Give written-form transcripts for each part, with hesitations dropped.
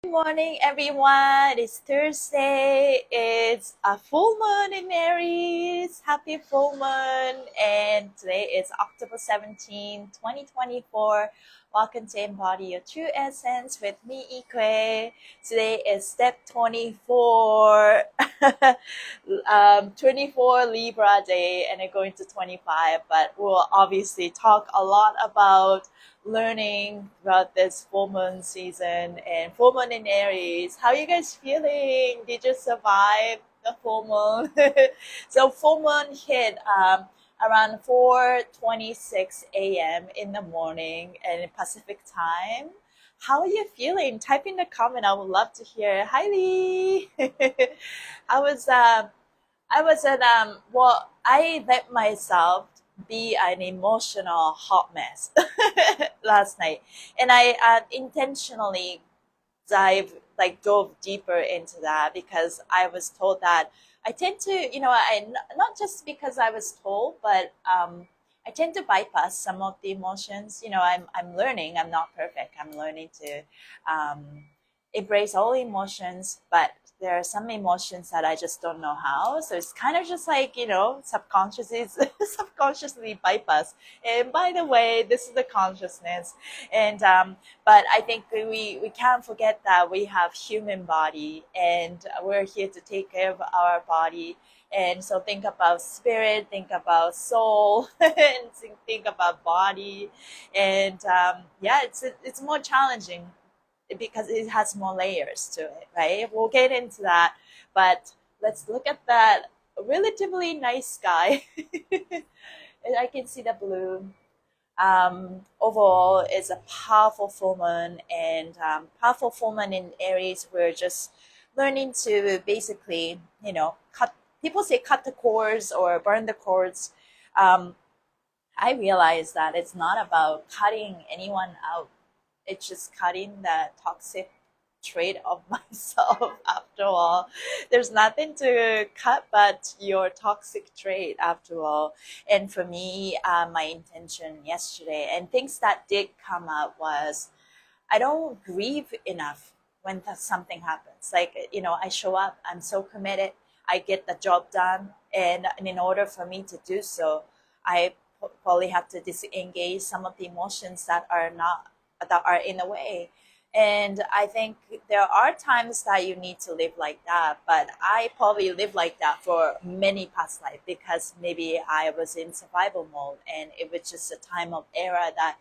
Good morning, everyone. It's Thursday. It's a full moon in Aries. Happy full moon. And today is October 17, 2024. Welcome to Embody Your True Essence with me, Ikue. Today is step 24, 24 Libra day, and I go into 25. But we'll obviously talk a lot about learning throughout this full moon season and full moon in Aries. How are you guys feeling? Did you survive the full moon? So full moon hit around 4:26 a.m. in the morning and Pacific time. How are you feeling? Type in the comment. I would love to hear. Hi Lee. I was I was at well, I let myself be an emotional hot mess last night, and I intentionally dove deeper into that because I was told that I tend to, not just because I was told, but I tend to bypass some of the emotions. I'm learning. I'm not perfect. I'm learning to embrace all emotions, but there are some emotions that I just don't know how. So it's kind of just like, subconsciously, subconsciously bypass. And by the way, this is the consciousness. And, but I think we can't forget that we have human body and we're here to take care of our body. And so think about spirit, think about soul, and think about body. And yeah, it's more challenging because it has more layers to it, right? We'll get into that, but let's look at that relatively nice sky. And I can see the blue. Overall, it's a powerful full moon, and powerful full moon in Aries. We're just learning to basically, cut. People say cut the cords or burn the cords. Um, I realize that it's not about cutting anyone out, it's just cutting the toxic trait of myself. After all, there's nothing to cut but your toxic trait after all. And for me, my intention yesterday and things that did come up was I don't grieve enough when something happens. Like, I show up, I'm so committed, I get the job done. And in order for me to do so, I probably have to disengage some of the emotions that are in the way. And I think there are times that you need to live like that, but I probably lived like that for many past life because maybe I was in survival mode and it was just a time of era that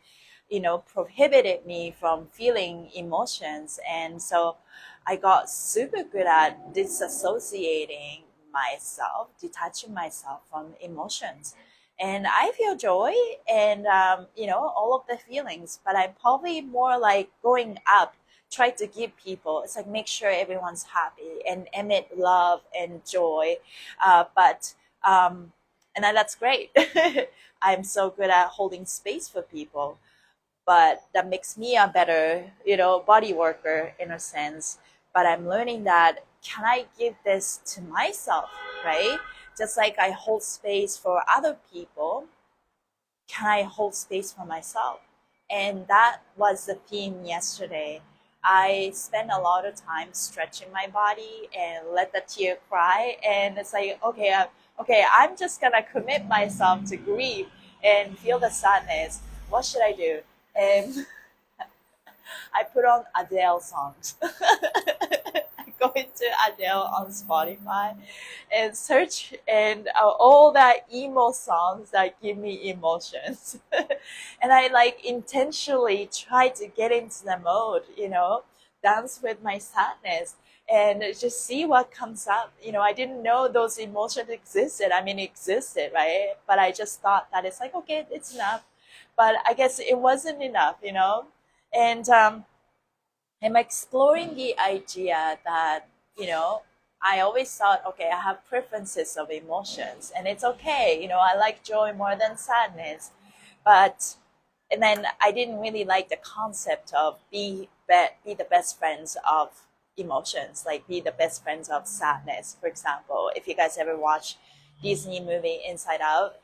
prohibited me from feeling emotions. And so I got super good at disassociating myself, detaching myself from emotions. And I feel joy and, all of the feelings, but I'm probably more like going up, try to give people, it's like make sure everyone's happy and emit love and joy. But, and that's great. I'm so good at holding space for people, but that makes me a better, body worker in a sense. But I'm learning that can I give this to myself, right? Just like I hold space for other people, can I hold space for myself? And that was the theme yesterday. I spent a lot of time stretching my body and let the tear cry. And it's like, okay, I'm just gonna commit myself to grieve and feel the sadness. What should I do? And I put on Adele songs. I go into Adele on Spotify and search and all that emo songs that give me emotions. And I like intentionally try to get into the mode, dance with my sadness and just see what comes up. I didn't know those emotions existed. I mean, it existed, right? But I just thought that it's like, okay, it's enough. But I guess it wasn't enough, And I'm exploring the idea that, I always thought, okay, I have preferences of emotions and it's okay. I like joy more than sadness. But, and then I didn't really like the concept of be the best friends of emotions, like be the best friends of sadness. For example, if you guys ever watch Disney movie Inside Out,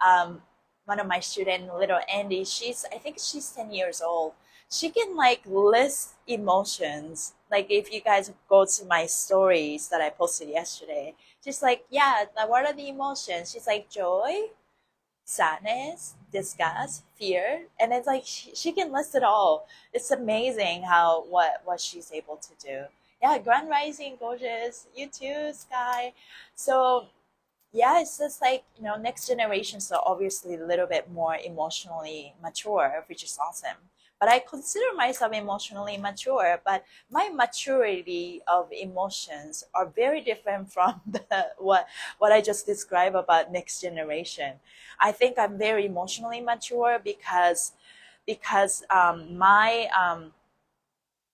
um, one of my students, little Andy, I think she's 10 years old. she can like list emotions. Like if you guys go to my stories that I posted yesterday, she's like, yeah, what are the emotions? She's like joy, sadness, disgust, fear, and it's like she can list it all. It's amazing how what she's able to do. Yeah, Grand Rising, gorgeous. You too, Sky. So yeah, it's just like, next generations are obviously a little bit more emotionally mature, which is awesome. But I consider myself emotionally mature, but my maturity of emotions are very different from what I just described about next generation. I think I'm very emotionally mature because my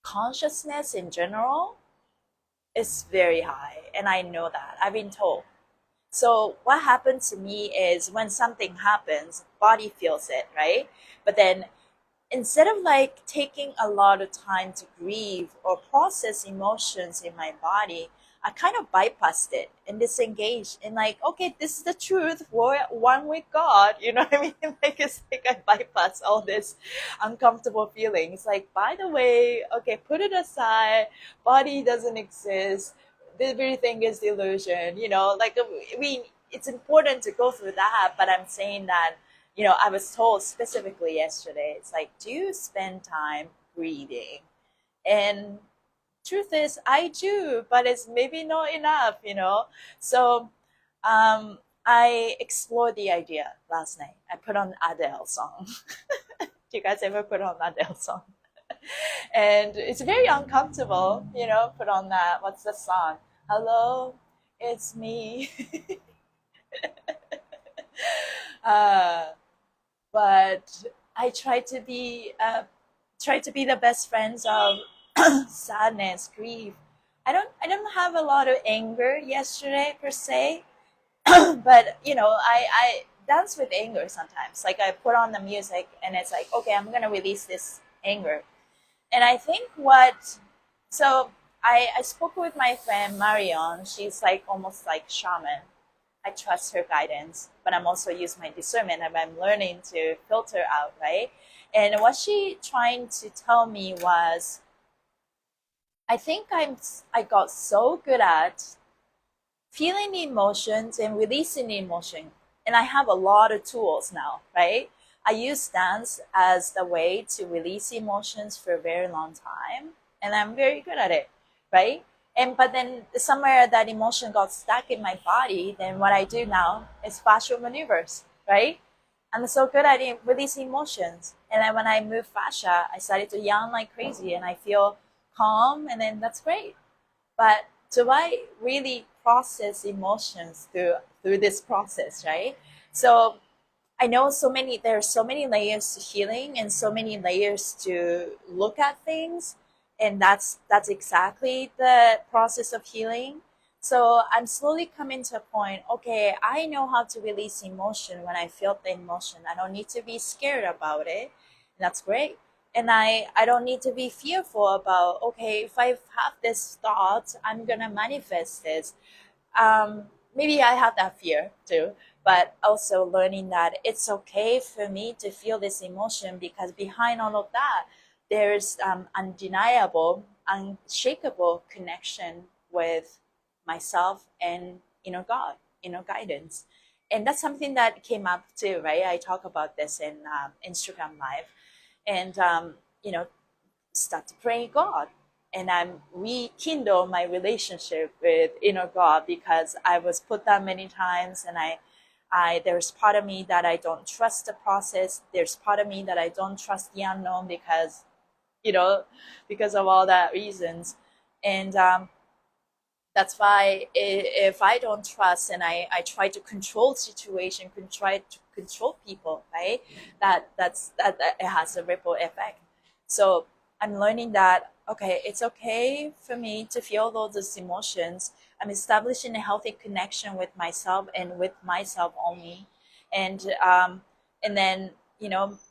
consciousness in general is very high, and I know that. I've been told. So what happens to me is when something happens, body feels it, right? But then instead of like taking a lot of time to grieve or process emotions in my body, I kind of bypassed it and disengaged and like, okay, this is the truth. We're one with God. You know what I mean? Like it's like I bypass all this uncomfortable feelings. Like, by the way, okay, put it aside. Body doesn't exist. Everything is illusion. Like I mean, it's important to go through that, but I'm saying that I was told specifically yesterday, it's like, do you spend time breathing? And truth is, I do, but it's maybe not enough. So I explored the idea last night. I put on Adele song. Do you guys ever put on Adele song? And it's very uncomfortable, put on that. What's the song? Hello, it's me. uh, but I try to be the best friends of sadness, grief. I don't have a lot of anger yesterday per se, but I dance with anger sometimes. Like I put on the music and it's like, okay, I'm gonna release this anger. And I think so I spoke with my friend Marion. She's like almost like shaman. I trust her guidance, but I'm also use my discernment and I'm learning to filter out, right? And what she trying to tell me was, I think I got so good at feeling the emotions and releasing the emotion. And I have a lot of tools now, right? I use dance as the way to release emotions for a very long time. And I'm very good at it, right? But then somewhere that emotion got stuck in my body, then what I do now is fascial maneuvers, right? I'm so good at releasing emotions. And then when I move fascia, I started to yawn like crazy and I feel calm, and then that's great. But do I really process emotions through this process, right? So I know there are so many layers to healing and so many layers to look at things, and that's exactly the process of healing. So I'm slowly coming to a point, okay, I know how to release emotion when I feel the emotion. I don't need to be scared about it. And that's great. And I don't need to be fearful about, okay, if I have this thought, I'm gonna manifest this. Maybe I have that fear too, but also learning that it's okay for me to feel this emotion, because behind all of that, there's undeniable, unshakable connection with myself and God, guidance. And that's something that came up too, right? I talk about this in Instagram Live, and start to pray God, and I'm rekindle my relationship with God, because I was put down many times, and there's part of me that I don't trust the process. There's part of me that I don't trust the unknown, you know because of all that reasons. And that's why if I don't trust, and I try to control situation, try to control people, right? That it has a ripple effect. So I'm learning that, okay, it's okay for me to feel all those emotions. I'm establishing a healthy connection with myself and with myself only. And then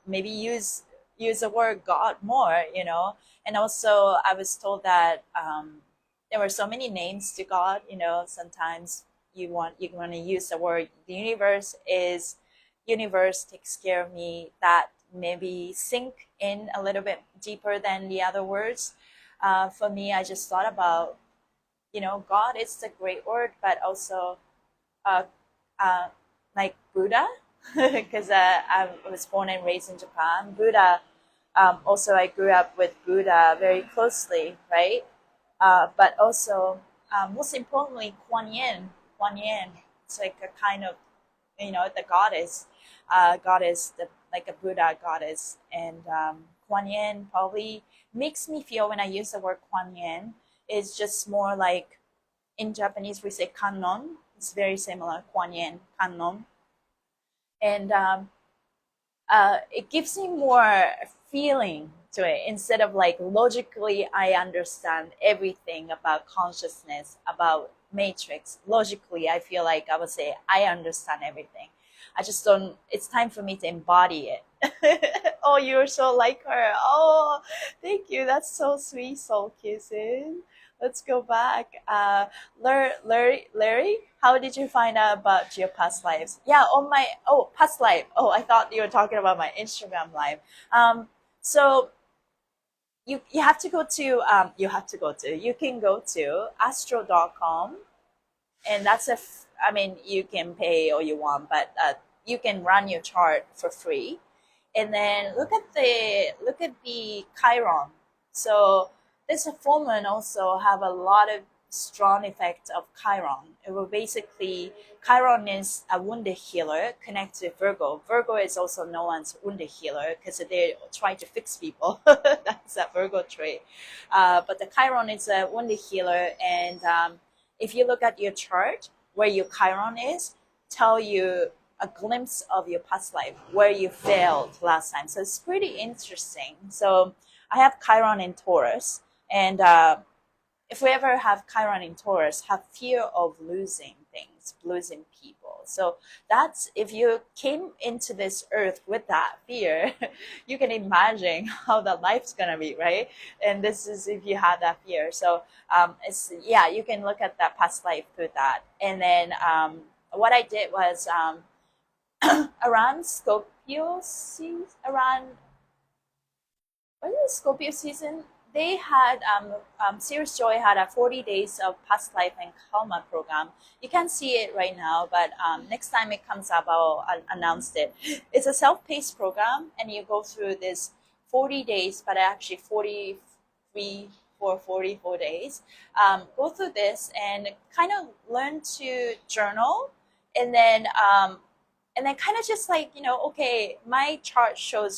maybe use the word God more. And also I was told that there were so many names to God. Sometimes you want to use the word, the universe takes care of me. That maybe sink in a little bit deeper than the other words. For me, I just thought about, God is a great word, but also uh, uh, like Buddha, because I was born and raised in Japan. Buddha, also I grew up with Buddha very closely, right? But also, most importantly, Kuan Yin. Kuan Yin, it's like a kind of, the goddess, goddess, like a Buddha goddess. And Kuan Yin probably makes me feel, when I use the word Kuan Yin, it's just more like, in Japanese we say kannon. It's very similar, Kuan Yin, kannon. And it gives me more feeling to it, instead of like logically I understand everything about consciousness, about matrix. Logically I feel like I would say I understand everything. I just don't, it's time for me to embody it. Oh, you're so like her. Oh, thank you, that's so sweet. Soul kissing. Let's go back. Larry, how did you find out about your past lives? Yeah, on my, past life. Oh, I thought you were talking about my Instagram live. So you have to go to, you can go to astro.com, and that's I mean, you can pay all you want, but you can run your chart for free, and then look at the Chiron. So this full moon also have a lot of strong effect of Chiron. It will basically, Chiron is a wounded healer connected to Virgo. Virgo is also known as wounded healer because they try to fix people. That's a Virgo trait. But the Chiron is a wounded healer, and if you look at your chart, where your Chiron is, tell you a glimpse of your past life, where you failed last time. So it's pretty interesting. So I have Chiron in Taurus, and if we ever have Chiron in Taurus, have fear of losing things, losing people. So that's, if you came into this earth with that fear, you can imagine how the life's gonna be, right? And this is if you have that fear. So it's, yeah, you can look at that past life through that. And then what I did was, around Scorpio season, around, what is Scorpio season? They had, Serious Joy had a 40 days of past life and karma program. You can't see it right now, but next time it comes up, I'll announce it. It's a self-paced program, and you go through this 40 days, but actually 43 for 44 days. Go through this and kind of learn to journal, and then kind of just like, okay, my chart show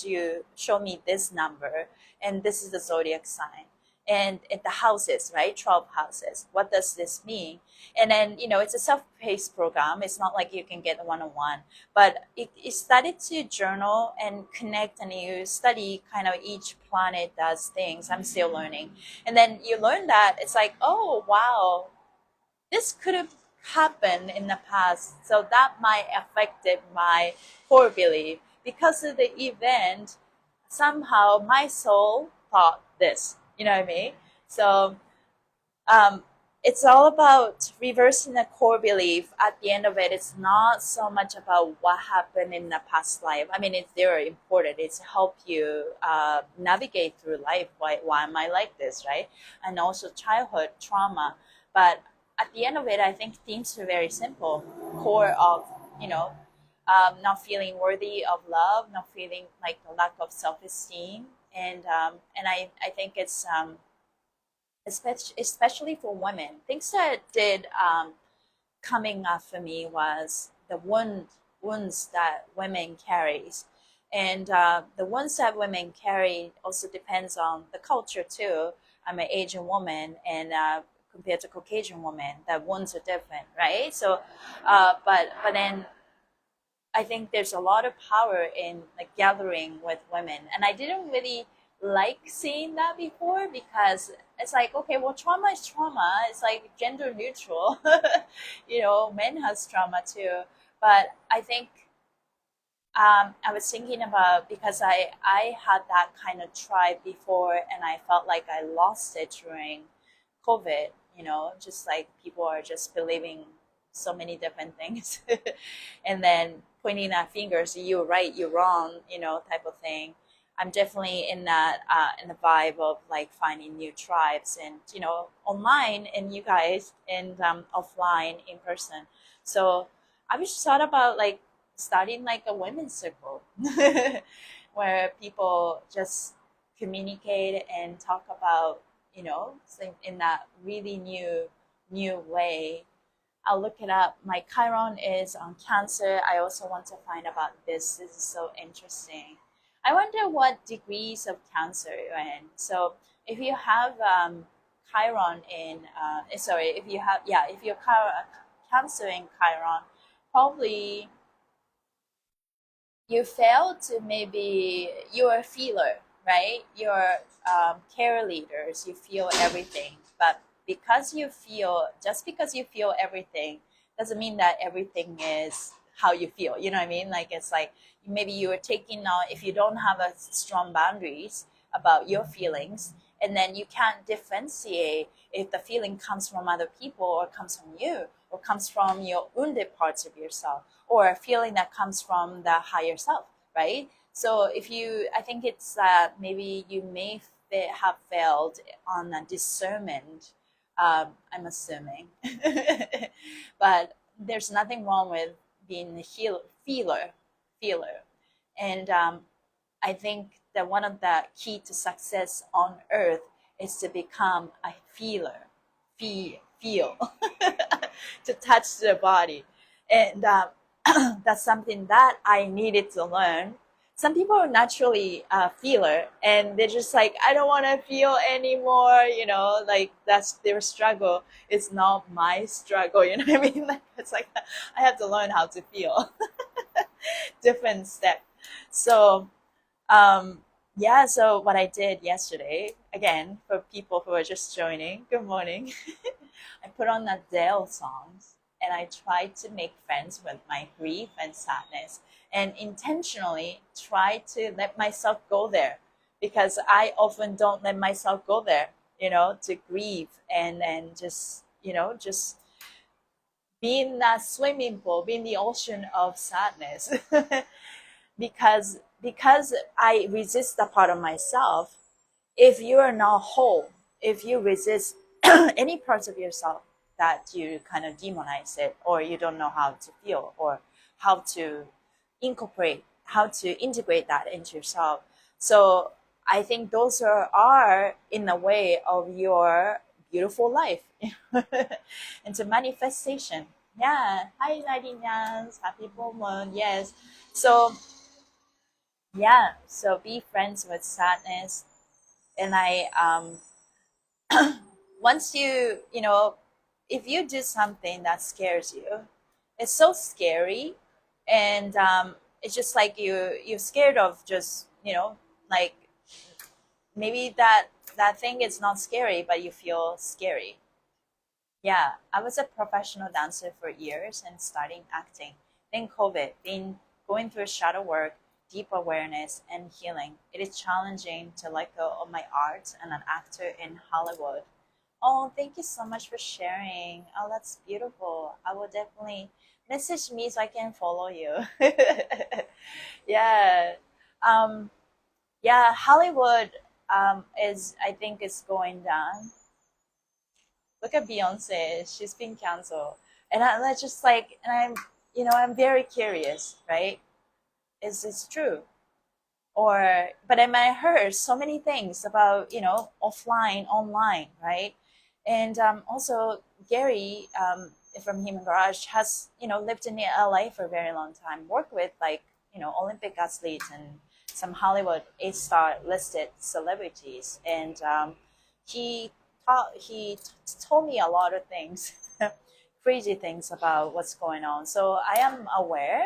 me this number, and this is the zodiac sign, and the houses, right? 12 houses. What does this mean? And then, it's a self-paced program. It's not like you can get a one-on-one, but you started to journal and connect, and you study kind of each planet does things. I'm still learning. And then you learn that it's like, oh, wow, this could have happened in the past, so that might affected my core belief. Because of the event, somehow my soul thought this, you know what I mean? So it's all about reversing the core belief. At the end of it, it's not so much about what happened in the past life. I mean, they're important. It's help you navigate through life. Why am I like this, right? And also childhood trauma. But at the end of it, I think themes are very simple. Core of, not feeling worthy of love, not feeling like the lack of self-esteem. And I think it's, especially for women, things that did coming up for me was the wounds that women carries. And the wounds that women carry also depends on the culture too. I'm an Asian woman, and compared to Caucasian women, that wounds are different, right? So, but then I think there's a lot of power in like gathering with women, and I didn't really like seeing that before, because it's like, okay, well, trauma is trauma. It's like gender neutral. Men has trauma too. But I think I was thinking about, because I had that kind of tribe before, and I felt like I lost it during COVID. Just like people are just believing so many different things. And then pointing at fingers, you're right, you're wrong, type of thing. I'm definitely in that in the vibe of like finding new tribes, and online, and you guys, and offline, in person. So I just thought about like starting like a women's circle where people just communicate and talk about in that really new way. I'll look it up. My Chiron is on Cancer. I also want to find about this. This is so interesting. I wonder what degrees of Cancer you're in. So if you have Chiron in, sorry, if you have, yeah, if you're Cancer in Chiron, probably you fail to, maybe you're a feeler, right? You're care leaders, you feel everything. But just because you feel everything doesn't mean that everything is how you feel. You know what I mean? Like, it's like maybe you are taking out, if you don't have a strong boundaries about your feelings, and then you can't differentiate if the feeling comes from other people, or comes from you, or comes from your wounded parts of yourself, or a feeling that comes from the higher self, right? So I think it's that maybe you may have failed on a discernment. I'm assuming, but there's nothing wrong with being a feeler, and I think that one of the key to success on earth is to become a feeler, feel, to touch the body. And that's something that I needed to learn. Some people are naturally a feeler, and they're just like, I don't want to feel anymore, like that's their struggle. It's not my struggle, you know what I mean? Like, it's like, I have to learn how to feel. Different step. So yeah, so what I did yesterday, again, for people who are just joining, good morning. I put on Adele songs, and I tried to make friends with my grief and sadness, and intentionally try to let myself go there, because I often don't let myself go there, to grieve, and then just be in that swimming pool, be in the ocean of sadness. because I resist that part of myself. If you are not whole, if you resist any parts of yourself that you kind of demonize it, or you don't know how to feel, or how to how to integrate that into yourself. So I think those are in the way of your beautiful life into manifestation. Yeah. Hi, Nadine. Happy full moon. Yes. So yeah, so be friends with sadness. And once if you do something that scares you, it's so scary. And it's just like you're scared of, just like, maybe that thing is not scary, but you feel scary. Yeah, I was a professional dancer for years and starting acting. Then COVID, been going through shadow work, deep awareness, and healing. It is challenging to let go of my art and an actor in Hollywood. Oh, thank you so much for sharing. Oh, that's beautiful. I will definitely message me so I can follow you. Yeah. Um, yeah, Hollywood I think is going down. Look at Beyonce, she's been canceled. And I just like, and I'm very curious, right? Is this true? But I might heard so many things about, offline, online, right? And also Gary from Human Garage has, lived in LA for a very long time, worked with like, Olympic athletes and some Hollywood A-star listed celebrities. And he told me a lot of things, crazy things about what's going on. So I am aware,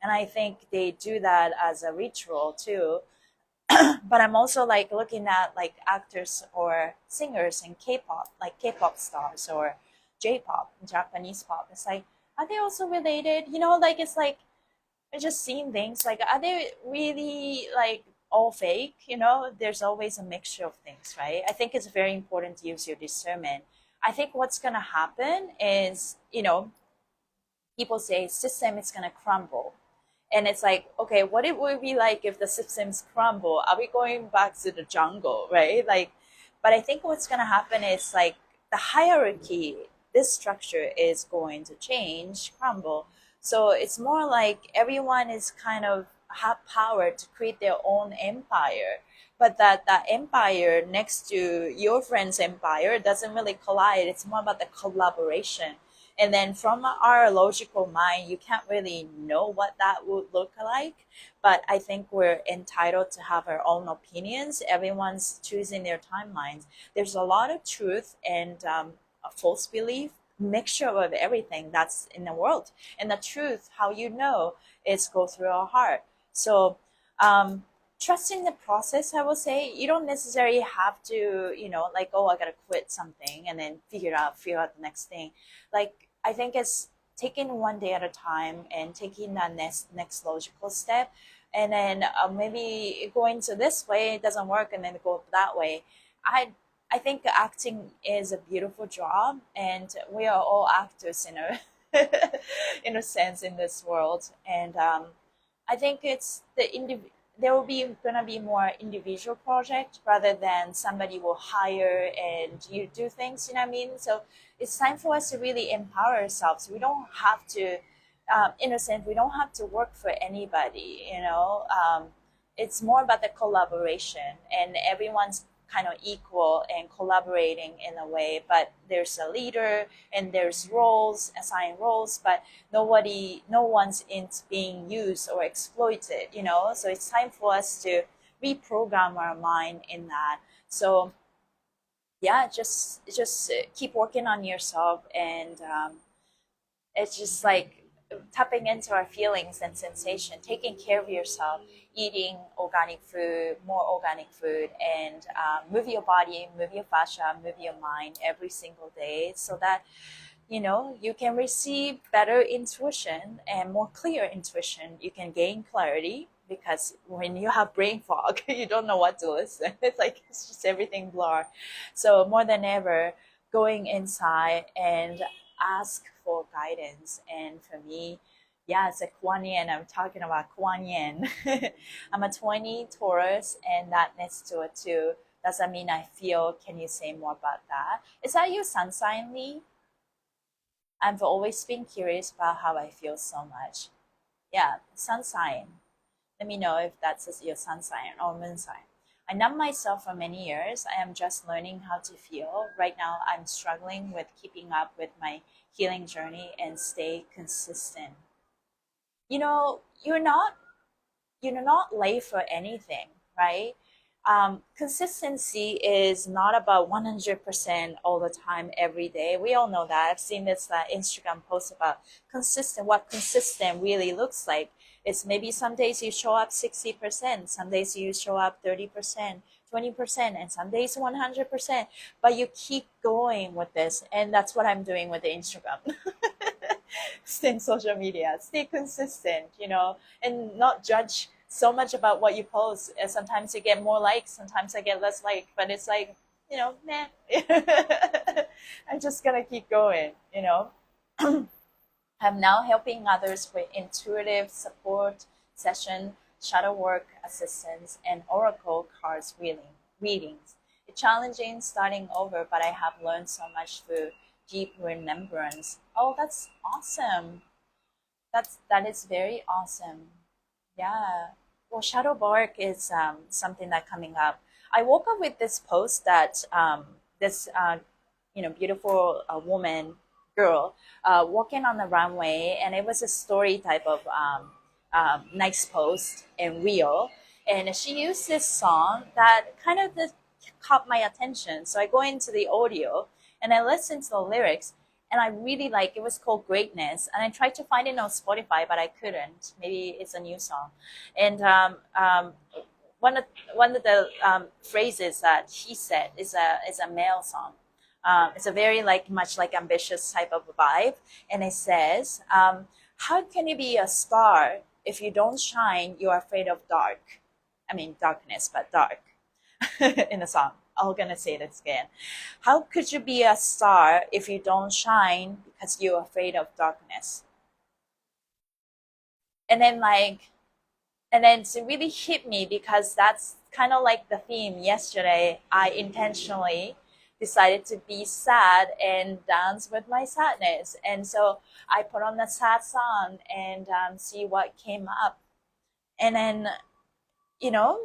and I think they do that as a ritual too. But I'm also like looking at like actors or singers in K-pop, like K-pop stars, or J-pop, Japanese pop. It's like, are they also related? Like, it's like, I just seeing things like, are they really like all fake? There's always a mixture of things, right? I think it's very important to use your discernment. I think what's gonna happen is, people say system is gonna crumble, And it's like, okay, what it would be like if the systems crumble? Are we going back to the jungle, right? Like, but I think what's going to happen is like the hierarchy, this structure is going to change, crumble. So it's more like everyone is kind of have power to create their own empire, but that empire next to your friend's empire doesn't really collide. It's more about the collaboration. And then from our logical mind, you can't really know what that would look like. But I think we're entitled to have our own opinions. Everyone's choosing their timelines. There's a lot of truth and a false belief, mixture of everything that's in the world. And the truth, how you know, is go through our heart. So trusting the process, I will say. You don't necessarily have to, like, oh, I gotta quit something and then figure out the next thing. Like, I think it's taking one day at a time and taking that next logical step, and then maybe going to this way, it doesn't work, and then go that way. I think acting is a beautiful job, and we are all actors in a in a sense in this world. And I think it's there will be gonna be more individual project rather than somebody will hire and you do things. You know what I mean? So it's time for us to really empower ourselves. We don't have to, in a sense, we don't have to work for anybody. It's more about the collaboration, and everyone's kind of equal and collaborating in a way, but there's a leader and there's roles, assigned roles, but no one's in being used or exploited, so it's time for us to reprogram our mind in that. So yeah, just keep working on yourself, and it's just like tapping into our feelings and sensation, taking care of yourself, eating organic food, more organic food, and move your body, move your fascia, move your mind every single day, so that you can receive better intuition and more clear intuition. You can gain clarity, because when you have brain fog, you don't know what to listen. It's like it's just everything blur. So more than ever, going inside and ask for guidance. And for me, yeah, it's a Kuan Yin. I'm talking about Kuan Yin. I'm a 20 Taurus, and that next to it too. Does that mean I feel? Can you say more about that? Is that your sun sign, Lee? I've always been curious about how I feel so much. Yeah, sun sign. Let me know if that's your sun sign or moon sign. I numb myself for many years. I am just learning how to feel. Right now, I'm struggling with keeping up with my healing journey and stay consistent. You know, you're not late for anything, right? Consistency is not about 100% all the time, every day. We all know that. I've seen this Instagram post about what consistent really looks like. It's maybe some days you show up 60%, some days you show up 30%, 20%, and some days 100%. But you keep going with this, and that's what I'm doing with the Instagram. Stay in social media, stay consistent, and not judge so much about what you post. And sometimes you get more likes, sometimes I get less like, but it's like, nah. I'm just gonna keep going. I'm now helping others with intuitive support session, shadow work assistance, and oracle cards readings. It's challenging starting over, but I have learned so much through deep remembrance. Oh, that's awesome. That is very awesome. Yeah. Well, shadow work is something that coming up. I woke up with this post that this beautiful woman girl walking on the runway, and it was a story type of nice post and reel, and she used this song that kind of just caught my attention. So I go into the audio and I listen to the lyrics, and I really like it. Was called Greatness, and I tried to find it on Spotify, but I couldn't. Maybe it's a new song. And one of the phrases that she said is a male song. It's a very much like ambitious type of a vibe, and it says, "How can you be a star if you don't shine? You're afraid of dark. I mean darkness, but dark." In the song, I'm gonna say this again. How could you be a star if you don't shine because you're afraid of darkness? And then like, and then it really hit me because that's kind of like the theme yesterday. I intentionally decided to be sad and dance with my sadness. And so I put on a sad song and see what came up. And then, you know,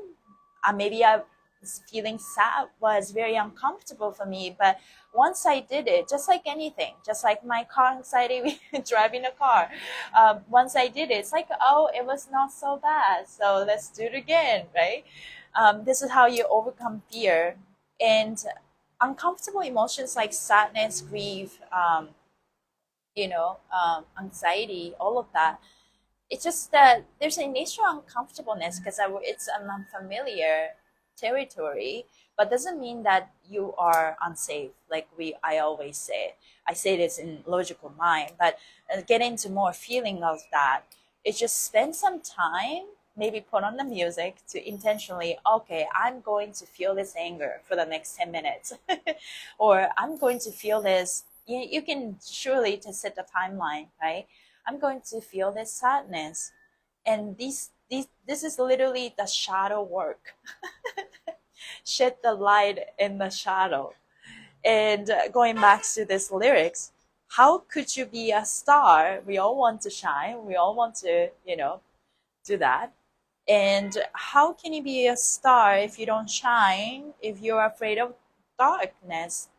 maybe I was feeling sad was very uncomfortable for me. But once I did it, just like anything, just like my car anxiety, driving a car, once I did it, it's like, oh, it was not so bad. So let's do it again, right? This is how you overcome fear. And uncomfortable emotions like sadness, grief, anxiety, all of that, it's just that there's an initial uncomfortableness because it's an unfamiliar territory, but doesn't mean that you are unsafe. Like I always say, I say this in logical mind, but get into more feeling of that. It's just spend some time, maybe put on the music to intentionally, okay, I'm going to feel this anger for the next 10 minutes, or I'm going to feel this. You can surely to set the timeline, right? I'm going to feel this sadness. And this is literally the shadow work. Shed the light in the shadow. And going back to this lyrics, how could you be a star? We all want to shine. We all want to, do that. And how can you be a star if you don't shine, if you're afraid of darkness?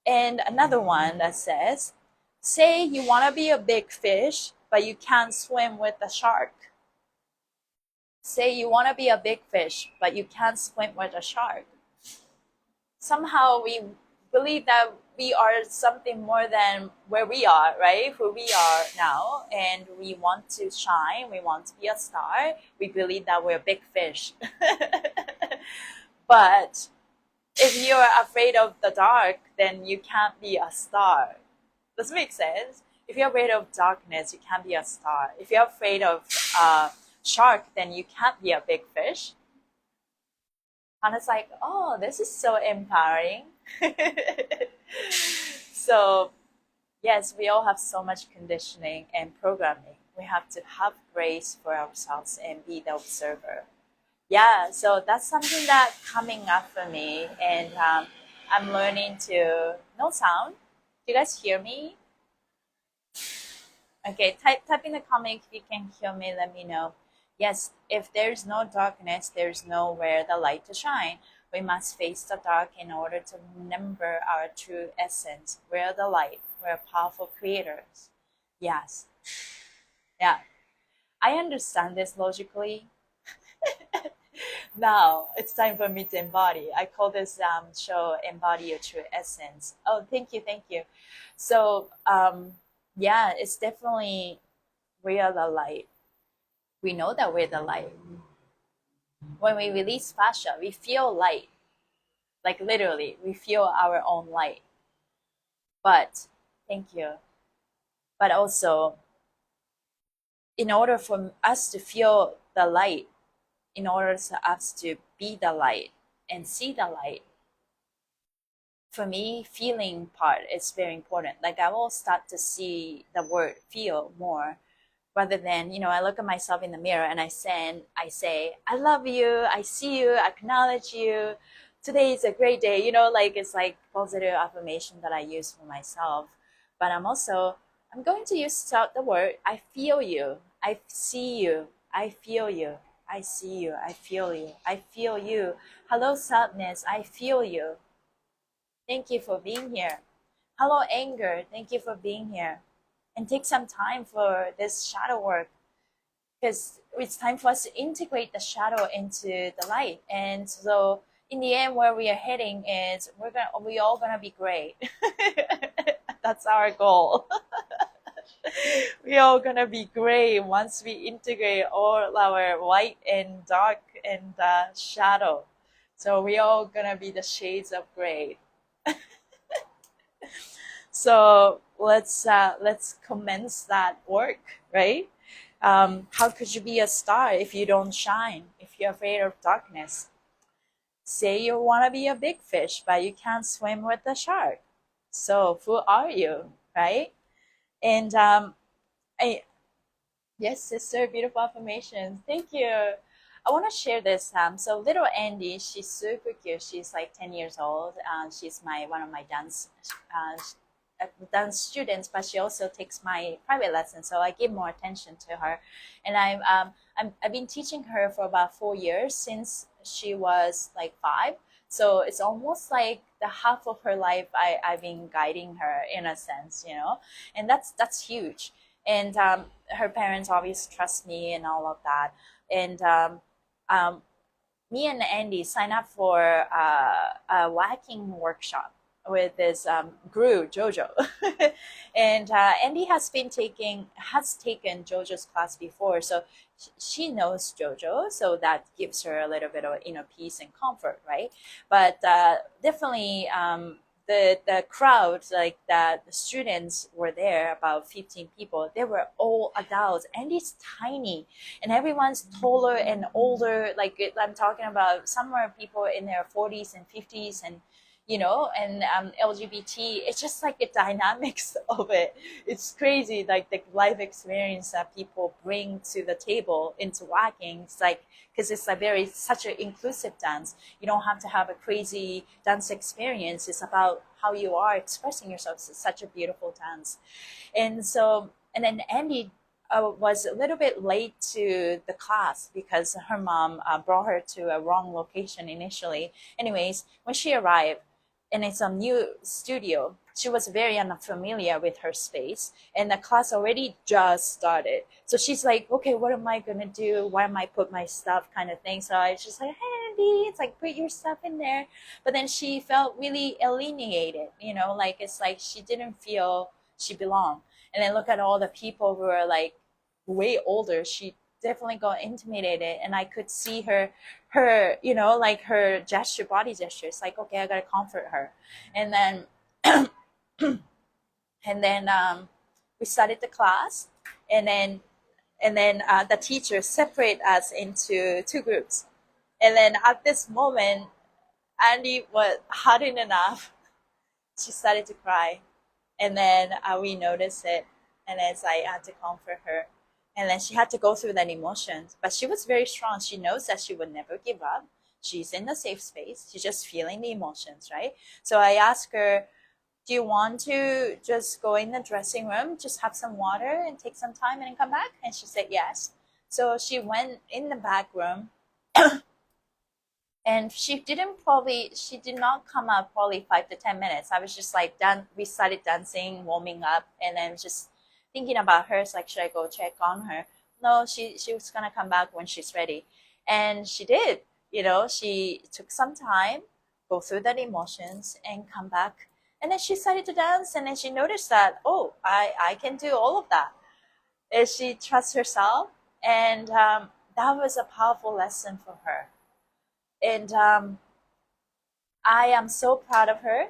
And another one that says, say you want to be a big fish, but you can't swim with the shark. Say you want to be a big fish, but you can't swim with a shark. Somehow we believe that we are something more than where we are, right? Who we are now. And we want to shine. We want to be a star. We believe that we're a big fish. But if you're afraid of the dark, then you can't be a star. Does it make sense? If you're afraid of darkness, you can't be a star. If you're afraid of shark, then you can't be a big fish. And it's like, oh, this is so empowering. So, yes, we all have so much conditioning and programming. We have to have grace for ourselves and be the observer. Yeah, so that's something that coming up for me, and I'm learning to no sound. Do you guys hear me? Okay, type in the comment if you can hear me. Let me know. Yes, if there's no darkness, there's nowhere the light to shine. We must face the dark in order to remember our true essence. We're the light. We're powerful creators. Yes. Yeah. I understand this logically. Now it's time for me to embody. I call this show "Embody Your True Essence." Oh, thank you, thank you. So yeah, it's definitely we are the light. We know that we're the light. When we release fascia, we feel light. Like literally, we feel our own light. But thank you. But also, in order for us to feel the light, in order for us to be the light and see the light, for me, feeling part is very important. Like I will start to see the word feel more rather than, I look at myself in the mirror and I say, I love you, I see you, I acknowledge you. Today is a great day. Like it's like positive affirmation that I use for myself. But I'm going to use the word, I feel you, I see you, I feel you, I see you, I feel you, I feel you. Hello, sadness, I feel you. Thank you for being here. Hello, anger. Thank you for being here. And take some time for this shadow work because it's time for us to integrate the shadow into the light. And so, in the end, where we are heading is we all gonna be great. That's our goal. We all gonna be great once we integrate all our white and dark and shadow. So we all gonna be the shades of gray. So let's commence that work, right? How could you be a star if you don't shine? If you're afraid of darkness, say you want to be a big fish, but you can't swim with the shark. So who are you, right? And Yes, sister, beautiful affirmations. Thank you. I want to share this. So little Andy, she's super cute. She's like 10 years old. She's my one of my dance students, but she also takes my private lessons. So I give more attention to her, and I've been teaching her for about 4 years since she was like 5. So it's almost like the half of her life I've been guiding her in a sense, and that's huge. And her parents obviously trust me and all of that. And um, me and Andy signed up for a whacking workshop with this guru Jojo, and Andy has taken Jojo's class before, so she knows Jojo, so that gives her a little bit of peace and comfort, right? But definitely. The crowd, like that, the students were there, about 15 people. They were all adults. Andy's tiny, and everyone's taller and older. Like I'm talking about somewhere people in their 40s and 50s, and and LGBT. It's just like the dynamics of it. It's crazy, like the life experience that people bring to the table into walking. It's like, because it's a very such an inclusive dance. You don't have to have a crazy dance experience. It's about how you are expressing yourself. It's such a beautiful dance. And so, and then Andy was a little bit late to the class because her mom brought her to a wrong location initially. Anyways, when she arrived, and it's a new studio, she was very unfamiliar with her space, and the class already just started. So she's like, okay, what am I gonna do? Where am I put my stuff, kind of thing. So I just like, hey, Andy, it's like, put your stuff in there. But then she felt really alienated, like it's like she didn't feel she belonged. And then look at all the people who are like way older. She definitely got intimidated, and I could see her like her gesture, body gesture. It's like, okay, I gotta comfort her. And then we started the class, and then the teacher separate us into two groups. And then at this moment, Andy was hard enough. She started to cry, and then we noticed it, and it's like I had to comfort her, and then she had to go through that emotions, but she was very strong. She knows that she would never give up. She's in a safe space. She's just feeling the emotions, right? So I asked her, do you want to just go in the dressing room, just have some water and take some time and then come back? And she said yes. So she went in the back room, and she did not come out probably 5 to 10 minutes. I was just like done. We started dancing, warming up, and then just thinking about her. It's like, should I go check on her? No, she was gonna come back when she's ready, and she did. She took some time, go through that emotions, and come back. And then she started to dance, and then she noticed that, oh, I can do all of that. And she trusts herself, and that was a powerful lesson for her. And I am so proud of her.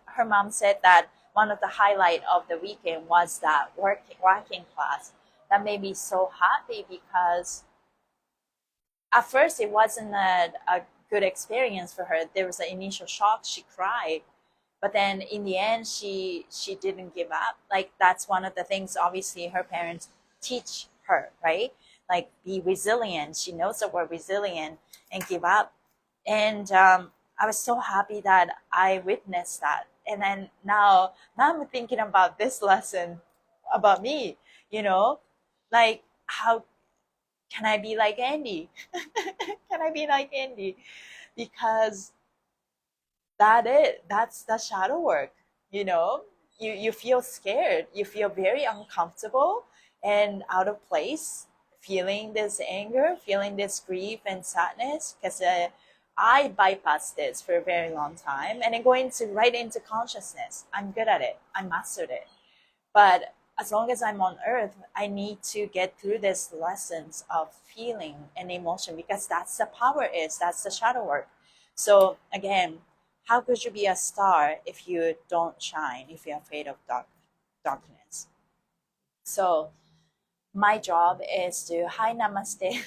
Her mom said that one of the highlight of the weekend was that working class. That made me so happy because at first it wasn't a good experience for her. There was an initial shock. She cried, but then in the end, she didn't give up. Like that's one of the things. Obviously, her parents teach her, right? Like be resilient. She knows the word resilient and give up. And I was so happy that I witnessed that. And then now I'm thinking about this lesson about me, you know, like how can I be like Andy? Can I be like Andy? Because that's the shadow work, you know. You feel scared, you feel very uncomfortable and out of place, feeling this anger, feeling this grief and sadness, because I bypassed this for a very long time, and then going to right into consciousness. I'm good at it, I mastered it. But as long as I'm on earth, I need to get through this lessons of feeling and emotion, because that's the power is, that's the shadow work. So again, how could you be a star if you don't shine, if you're afraid of darkness? So my job is to, hi, namaste.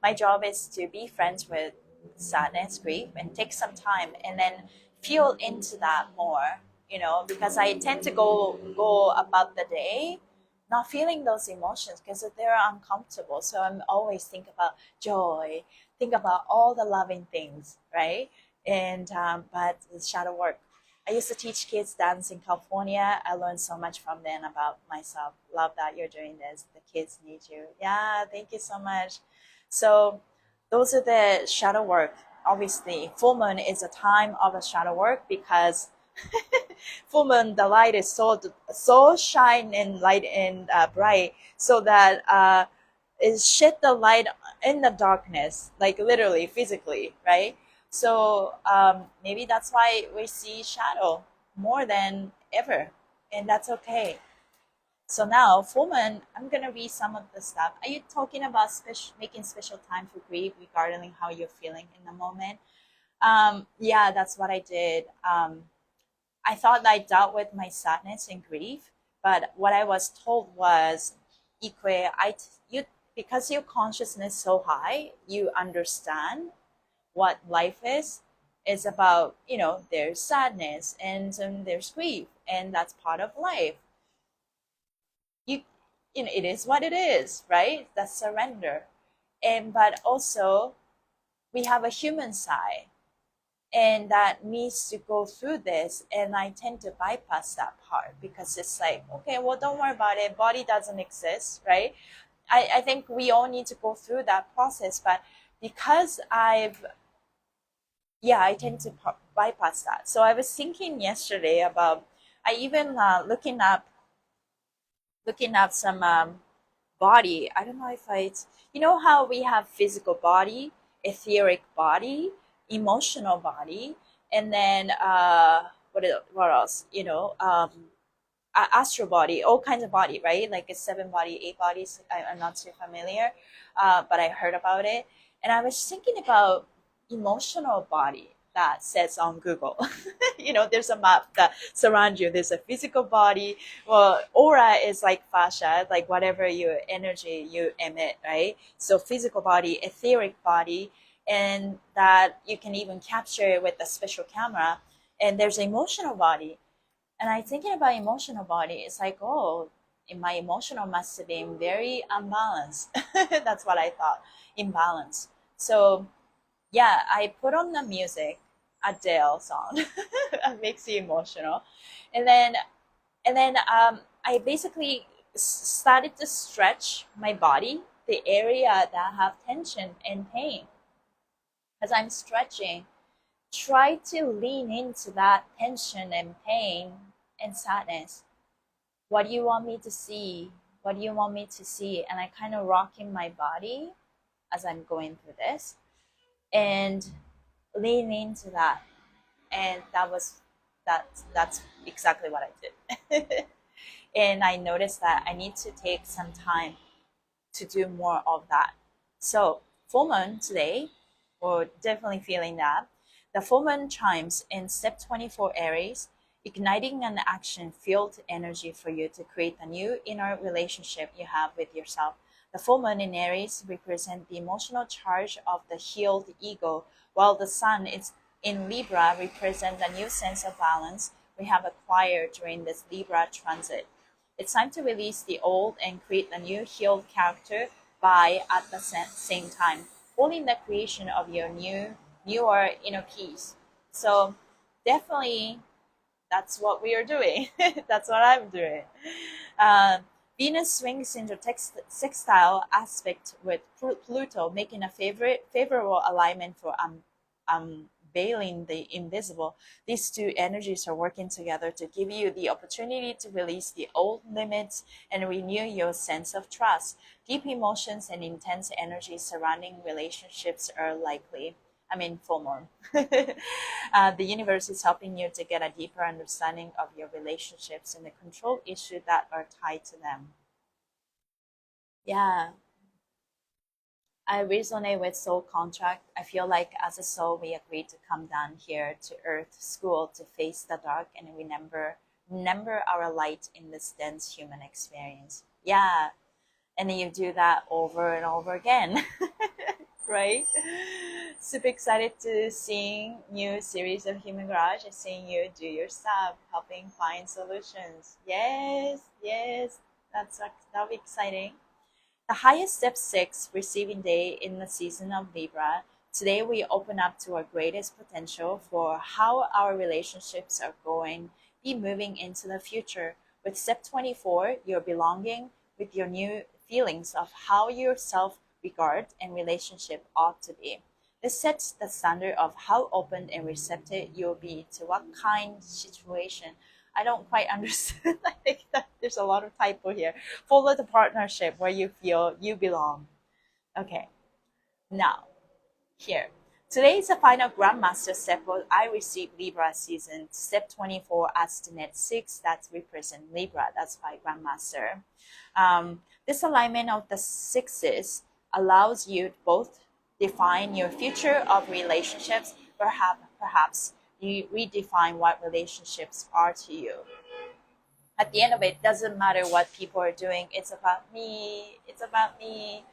My job is to be friends with sadness, grief, and take some time and then feel into that more, because I tend to go about the day not feeling those emotions because they're uncomfortable. So I'm always think about joy, think about all the loving things, right? And but the shadow work. I used to teach kids dance in California. I learned so much from them about myself. Love that you're doing this. The kids need you. Yeah, thank you so much. So those are the shadow work. Obviously, full moon is a time of a shadow work because full moon, the light is so shine and light and bright, so that it shed the light in the darkness, like literally, physically, right? So maybe that's why we see shadow more than ever, and that's okay. So now, full moon, I'm gonna read some of the stuff. Are you talking about making special time for grief regarding how you're feeling in the moment? Yeah, that's what I did. I thought I dealt with my sadness and grief, but what I was told was, Ikue, you, because your consciousness is so high, you understand what life is. It's about, there's sadness and there's grief, and that's part of life. You, it is what it is, right? That's surrender. And but also we have a human side, and that needs to go through this, and I tend to bypass that part because it's like, okay, well, don't worry about it, body doesn't exist, right? I think we all need to go through that process, but because I tend to bypass that. So I was thinking yesterday about, I even looking up some body. I don't know if it's, how we have physical body, etheric body, emotional body, and then what else? Astral body, all kinds of body, right? Like a seven body, eight bodies. I'm not too familiar, but I heard about it, and I was thinking about emotional body that says on Google. There's a map that surrounds you. There's a physical body. Well, aura is like fascia, like whatever your energy you emit, right? So physical body, etheric body, and that you can even capture it with a special camera. And there's emotional body, and I thinking about emotional body. It's like, oh, my emotional must have been very unbalanced. That's what I thought, imbalance. So yeah, I put on the music, Adele song. It makes you emotional, and then I basically started to stretch my body, the area that have tension and pain. As I'm stretching, try to lean into that tension and pain and sadness. What do you want me to see? What do you want me to see? And I kind of rocking my body as I'm going through this, and lean into that. And that's exactly what I did. And I noticed that I need to take some time to do more of that. So full moon today, we're definitely feeling that. The full moon chimes in step 24 Aries, igniting an action-filled energy for you to create a new inner relationship you have with yourself. The full moon in Aries represents the emotional charge of the healed ego, while the sun is in Libra represents a new sense of balance we have acquired during this Libra transit. It's time to release the old and create a new healed character by at the same time holding the creation of your newer inner peace. So definitely that's what we are doing. That's what I'm doing. Uh, Venus swings into sextile aspect with Pluto, making a favorable alignment for unveiling the invisible. These two energies are working together to give you the opportunity to release the old limits and renew your sense of trust. Deep emotions and intense energy surrounding relationships are likely. Full moon. The universe is helping you to get a deeper understanding of your relationships and the control issues that are tied to them. Yeah, I resonate with soul contract. I feel like as a soul, we agreed to come down here to Earth School to face the dark and remember our light in this dense human experience. Yeah, and then you do that over and over again. Right? Super excited to seeing new series of Human Garage and seeing you do your stuff, helping find solutions. Yes, yes. that'll be exciting. The highest step 6, receiving day in the season of Libra. Today we open up to our greatest potential for how our relationships are going be moving into the future. With step 24, you're belonging with your new feelings of how your self regard and relationship ought to be. This sets the standard of how open and receptive you'll be to what kind situation. I don't quite understand. I think that there's a lot of typo here. Follow the partnership where you feel you belong. Okay, now here. Today is the final Grandmaster step where I received Libra season. Step 24, estimate 6, that represent Libra. That's by Grandmaster. This alignment of the sixes allows you to both define your future of relationships, perhaps you redefine what relationships are to you. At the end of it, doesn't matter what people are doing. It's about me. It's about me.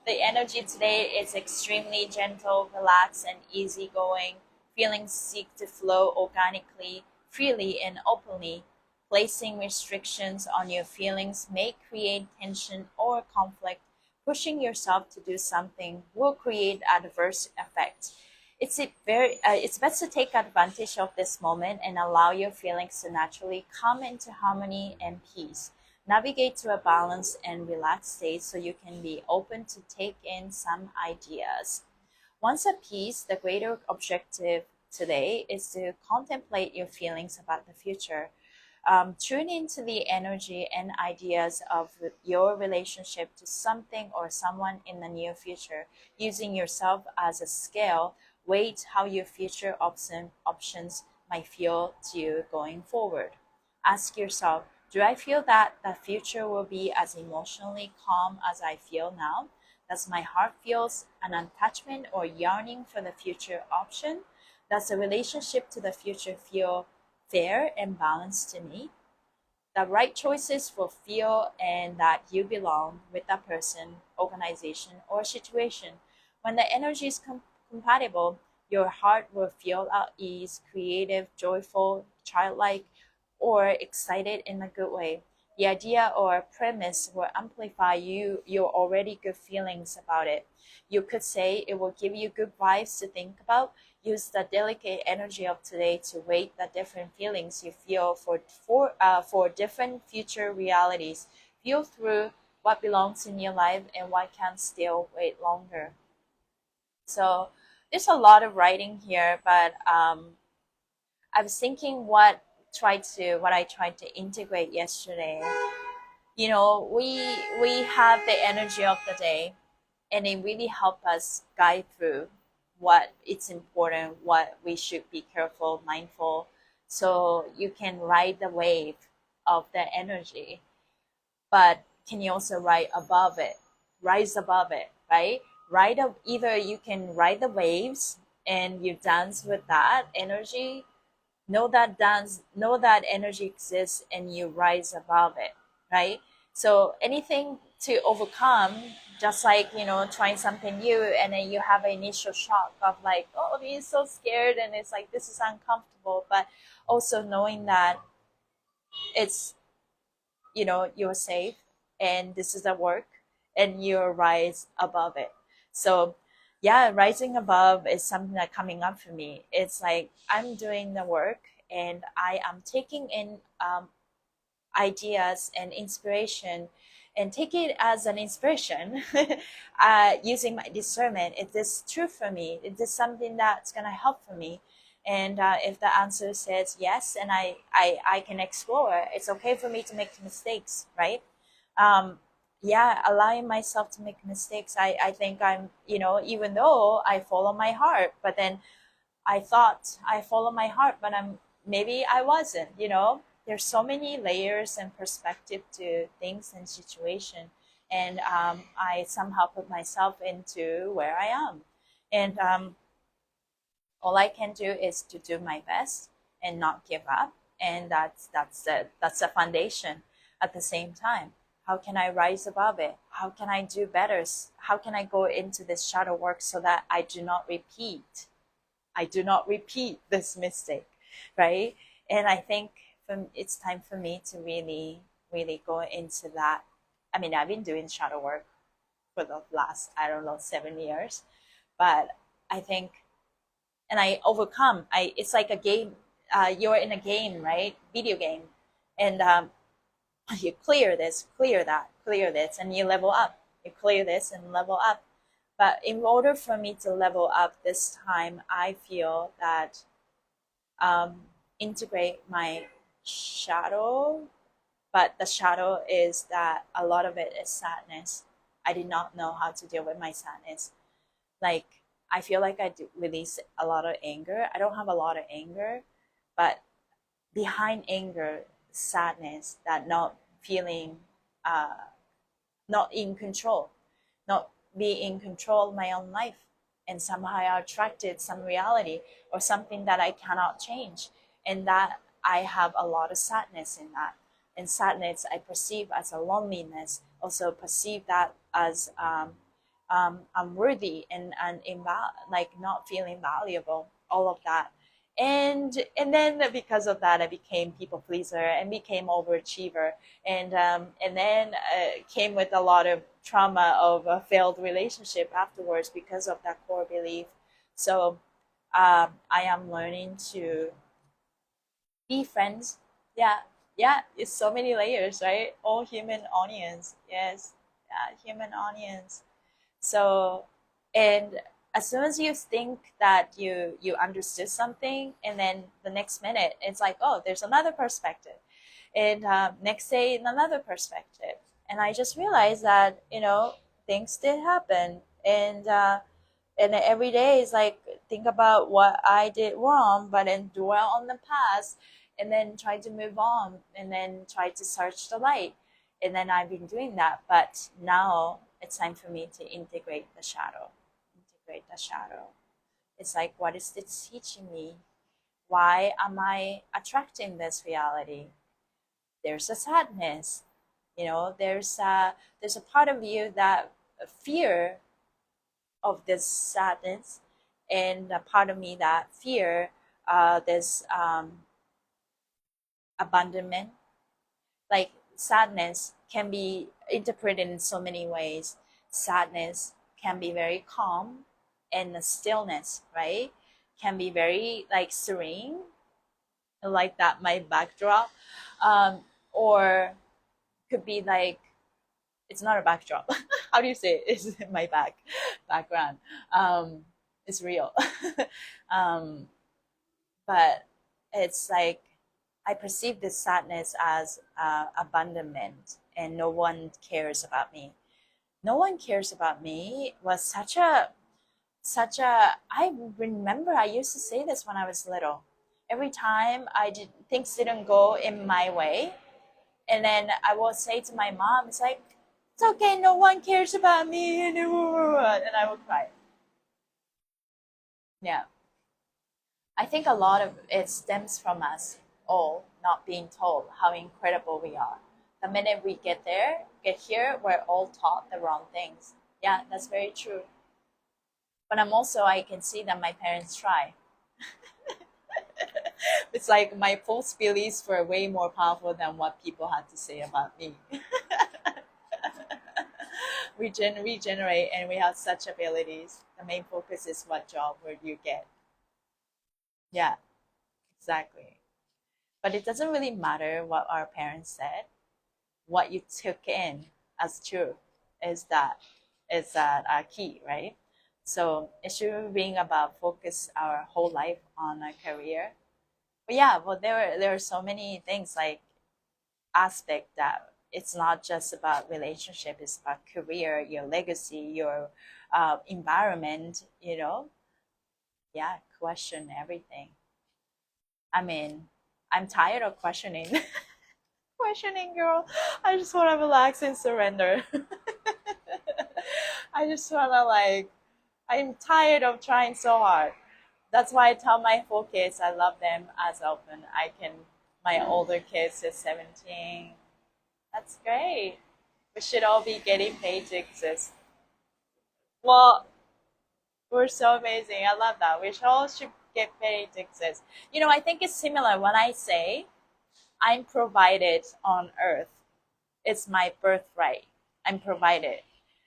The energy today is extremely gentle, relaxed, and easygoing. Feelings seek to flow organically, freely, and openly. Placing restrictions on your feelings may create tension or conflict. Pushing yourself to do something will create adverse effects. It's best to take advantage of this moment and allow your feelings to naturally come into harmony and peace. Navigate to a balanced and relaxed state so you can be open to take in some ideas. Once at peace, the greater objective today is to contemplate your feelings about the future. Tune into the energy and ideas of your relationship to something or someone in the near future. Using yourself as a scale, weight how your future options might feel to you going forward. Ask yourself, do I feel that the future will be as emotionally calm as I feel now? Does my heart feel an attachment or yearning for the future option? Does the relationship to the future feel fair and balanced to me? The right choices will feel and that you belong with that person, organization, or situation. When the energy is compatible, your heart will feel at ease, creative, joyful, childlike, or excited in a good way. The idea or premise will amplify your already good feelings about it. You could say it will give you good vibes to think about. Use the delicate energy of today to weight the different feelings you feel for different future realities. Feel through what belongs in your life and what can still wait longer. So there's a lot of writing here, but I was thinking what I tried to integrate yesterday. You know, we have the energy of the day, and it really helped us guide through what it's important, what we should be careful, mindful, so you can ride the wave of the energy, but can you also ride above it, rise above it, right? Either you can ride the waves and you dance with that energy, know that energy exists and you rise above it, right? So anything to overcome, just like, you know, trying something new, and then you have an initial shock of like, oh, being so scared, and it's like, this is uncomfortable, but also knowing that it's, you know, you're safe and this is a work and you rise above it. So yeah, rising above is something that coming up for me. It's like I'm doing the work and I am taking in ideas and inspiration, and take it as an inspiration. Using my discernment, is this true for me? Is this something that's going to help for me? And if the answer says yes, and I can explore, it's okay for me to make mistakes, right? Yeah, allowing myself to make mistakes. I think I'm, you know, even though I follow my heart, but then I thought I follow my heart, but maybe I wasn't, you know. There's so many layers and perspective to things and situation. And I somehow put myself into where I am. And all I can do is to do my best and not give up. And that's the foundation. At the same time, how can I rise above it? How can I do better? How can I go into this shadow work so that I do not repeat this mistake, right? And I think it's time for me to really, really go into that I mean, I've been doing shadow work for the last, I don't know, 7 years, but I think, and I overcome. It's like a game. You're in a game, right? Video game, and you clear this, clear that, clear this, and you level up. You clear this and level up. But in order for me to level up this time, I feel that integrate my shadow, but the shadow is that a lot of it is sadness. I did not know how to deal with my sadness. Like, I feel like I do release a lot of anger. I don't have a lot of anger, but behind anger, sadness, that not feeling, not in control, not be in control of my own life, and somehow I attracted some reality or something that I cannot change, and that I have a lot of sadness in that. And sadness I perceive as a loneliness, also perceive that as unworthy and like not feeling valuable, all of that. And then because of that, I became people pleaser and became overachiever, and then came with a lot of trauma of a failed relationship afterwards because of that core belief. So I am learning to be friends. Yeah, yeah, it's so many layers, right? All human onions. Yes, yeah, human onions. So, and as soon as you think that you understood something, and then the next minute it's like, oh, there's another perspective, and next day another perspective, and I just realized that things did happen, and every day is like think about what I did wrong, but then dwell on the past, and then try to move on, and then try to search the light. And then I've been doing that, but now it's time for me to integrate the shadow. Integrate the shadow. It's like, what is this teaching me? Why am I attracting this reality? There's a sadness. There's a part of you that fear of this sadness, and a part of me that fear this abandonment. Like, sadness can be interpreted in so many ways. Sadness can be very calm, and the stillness, right, can be very like serene, like that my backdrop, or could be like, it's not a backdrop. How do you say it? It's my background. It's real. um, but it's like I perceive this sadness as abandonment, and no one cares about me. No one cares about me was such a. I remember I used to say this when I was little. Every time things didn't go in my way, and then I will say to my mom, it's like, it's okay, no one cares about me, and I will cry. Yeah. I think a lot of it stems from us all not being told how incredible we are. The minute we get here, we're all taught the wrong things. Yeah, that's very true. But I can see that my parents try. It's like my false beliefs were way more powerful than what people had to say about me. We regenerate, and we have such abilities. The main focus is what job will you get. Yeah, exactly. But it doesn't really matter what our parents said. What you took in as truth is that key, right? So it should being about focus our whole life on a career. But yeah, well, there are so many things like aspect that it's not just about relationship. It's about career, your legacy, your environment. Yeah, question everything. I mean, I'm tired of questioning. Questioning, girl. I just want to relax and surrender. I just want to I'm tired of trying so hard. That's why I tell my 4 kids I love them as open. My older kids is 17. That's great. We should all be getting paid to exist. Well, we're so amazing. I love that. We all should get paid to exist. I think it's similar when I say I'm provided on earth. It's my birthright. I'm provided.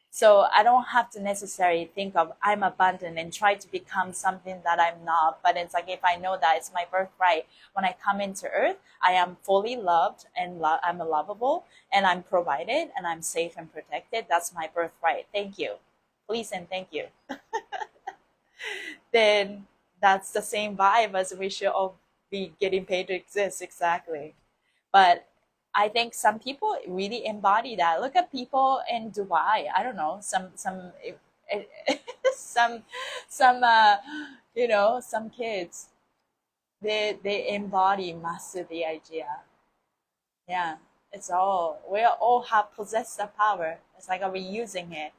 So I don't have to necessarily think of I'm abundant and try to become something that I'm not. But it's like if I know that it's my birthright, when I come into earth, I am fully loved and I'm lovable and I'm provided and I'm safe and protected. That's my birthright. Thank you. Please and thank you. Then that's the same vibe as we should all be getting paid to exist. Exactly. But I think some people really embody that. Look at people in Dubai. I don't know, some some some kids. They embody master the idea. Yeah, it's all we all have possess the power. It's like, are we using it?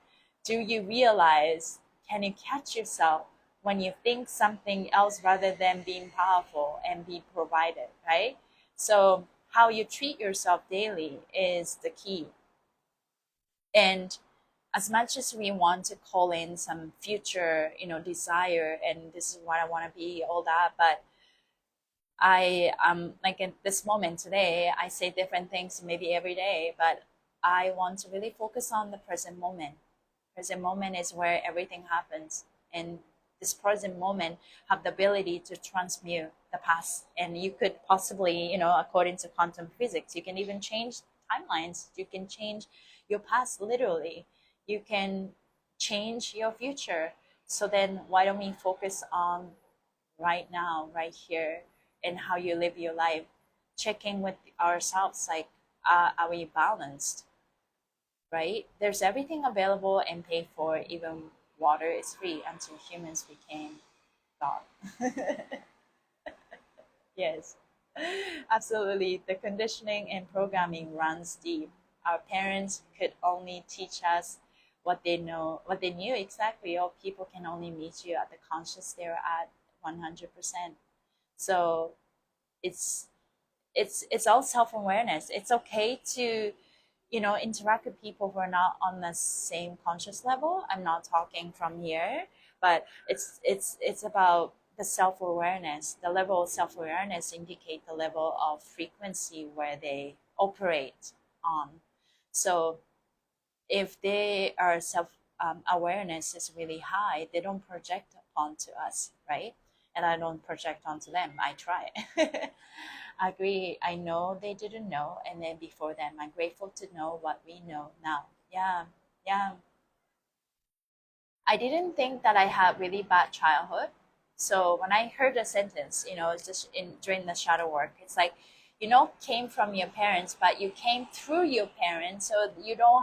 Do you realize? Can you catch yourself when you think something else rather than being powerful and be provided, right? So how you treat yourself daily is the key. And as much as we want to call in some future, desire, and this is what I want to be, all that, but I like in this moment today, I say different things maybe every day, but I want to really focus on the present moment. Present moment is where everything happens, and this present moment have the ability to transmute the past. And you could possibly, according to quantum physics, you can even change timelines. You can change your past literally. You can change your future. So then why don't we focus on right now, right here, and how you live your life, checking with ourselves, like, are we balanced, right? There's everything available and paid for. Even water is free until humans became God. Yes, absolutely. The conditioning and programming runs deep. Our parents could only teach us what they know, what they knew exactly. Or people can only meet you at the conscious they're at 100%. So it's it's all self-awareness. It's okay to interact with people who are not on the same conscious level. I'm not talking from here, but it's about the self-awareness. The level of self-awareness indicate the level of frequency where they operate on. So if they are self awareness is really high, they don't project onto us, right? And I don't project onto them. I try. I agree. I know they didn't know, and then before them, I'm grateful to know what we know now. Yeah, yeah. I didn't think that I had really bad childhood. So when I heard the sentence, it's just in during the shadow work, it's like, came from your parents, but you came through your parents, so you don't